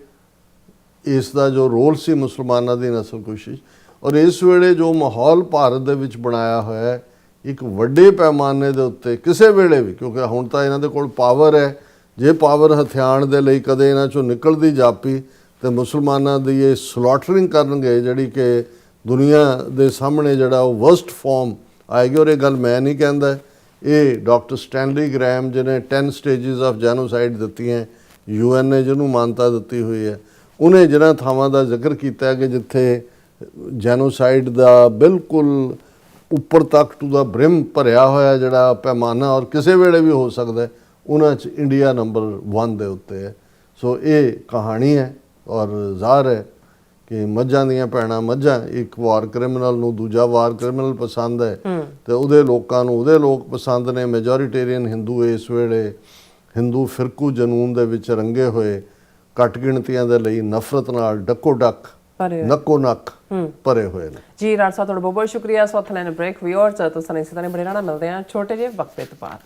ਇਸ ਦਾ ਜੋ ਰੋਲ ਸੀ ਮੁਸਲਮਾਨਾਂ ਦੀ ਨਸਲ ਕੁਸ਼ੀ। ਔਰ ਇਸ ਵੇਲੇ ਜੋ ਮਾਹੌਲ ਭਾਰਤ ਦੇ ਵਿੱਚ ਬਣਾਇਆ ਹੋਇਆ ਹੈ ਇੱਕ ਵੱਡੇ ਪੈਮਾਨੇ ਦੇ ਉੱਤੇ, ਕਿਸੇ ਵੇਲੇ ਵੀ, ਕਿਉਂਕਿ ਹੁਣ ਤਾਂ ਇਹਨਾਂ ਦੇ ਕੋਲ ਪਾਵਰ ਹੈ, ਜੇ ਪਾਵਰ ਹਥਿਆਣ ਦੇ ਲਈ ਕਦੇ ਇਹਨਾਂ ਚੋਂ ਨਿਕਲਦੀ ਜਾਪੀ ਤੇ ਮੁਸਲਮਾਨਾਂ ਦੀ ਇਹ ਸਲੌਟਰਿੰਗ ਕਰਨਗੇ, ਜਿਹੜੀ ਕਿ ਦੁਨੀਆ ਦੇ ਸਾਹਮਣੇ ਜਿਹੜਾ ਉਹ ਵਰਸਟ ਫਾਰਮ ਆਏਗੀ। ਔਰ ਇਹ ਗੱਲ ਮੈਂ ਨਹੀਂ ਕਹਿੰਦਾ, ਇਹ ਡਾਕਟਰ ਸਟੈਨਲੀ ਗ੍ਰੈਮ ਜਿਹਨੇ 10 ਸਟੇਜਸ ਆਫ ਜੈਨੋਸਾਈਡ ਦਿੱਤੀਆਂ, UN ਨੇ ਜਿਹਨੂੰ ਮਾਨਤਾ ਦਿੱਤੀ ਹੋਈ ਹੈ, ਉਹਨੇ ਜਿਹਨਾਂ ਥਾਵਾਂ ਦਾ ਜ਼ਿਕਰ ਕੀਤਾ ਕਿ ਜਿੱਥੇ ਜੈਨੋਸਾਈਡ ਦਾ ਬਿਲਕੁਲ ਉੱਪਰ ਤੱਕ ਟੂ ਦਾ ਬ੍ਰਿਮ ਭਰਿਆ ਹੋਇਆ ਜਿਹੜਾ ਪੈਮਾਨਾ, ਔਰ ਕਿਸੇ ਵੇਲੇ ਵੀ ਹੋ ਸਕਦਾ, ਉਹਨਾਂ 'ਚ ਇੰਡੀਆ ਨੰਬਰ 1 ਦੇ ਉੱਤੇ ਹੈ। ਸੋ ਇਹ ਕਹਾਣੀ ਹੈ। ਔਰ ਜ਼ਾਹਰ ਹੈ ਕਿ ਮੱਝਾਂ ਦੀਆਂ ਭੈਣਾਂ ਮੱਝਾਂ, ਇੱਕ ਵਾਰ ਕ੍ਰਿਮੀਨਲ ਨੂੰ ਦੂਜਾ ਵਾਰ ਕ੍ਰਿਮੀਨਲ ਪਸੰਦ ਹੈ ਤੇ ਉਹਦੇ ਲੋਕਾਂ ਨੂੰ ਉਹਦੇ ਲੋਕ ਪਸੰਦ ਨੇ। ਮੈਜੋਰੀਟੇਰੀਅਨ ਹਿੰਦੂ ਇਸ ਵੇਲੇ ਹਿੰਦੂ ਫਿਰਕੂ ਜਨੂਨ ਦੇ ਵਿੱਚ ਰੰਗੇ ਹੋਏ ਘੱਟ ਗਿਣਤੀਆਂ ਦੇ ਲਈ ਨਫ਼ਰਤ ਨਾਲ ਡੱਕੋ ਡੱਕ, ਨੱਕੋ ਨੱਕ ਭਰੇ ਹੋਏ ਨੇ। ਜੀ ਰਾਜ ਸਾਹਿਬ, ਤੁਹਾਡਾ ਬਹੁਤ ਬਹੁਤ ਸ਼ੁਕਰੀਆ। ਸੌਥ ਲੈਣ ਬ੍ਰੇਕ ਵਿਊਅਰਸ, ਤੁਸੀਂ ਇਸੇ ਤਰ੍ਹਾਂ ਬਣੇ ਰਹਿਣਾ। ਮਿਲਦੇ ਹਾਂ ਛੋਟੇ ਜਿਹੇ ਵਕਫੇ ਤੋਂ ਬਾਅਦ।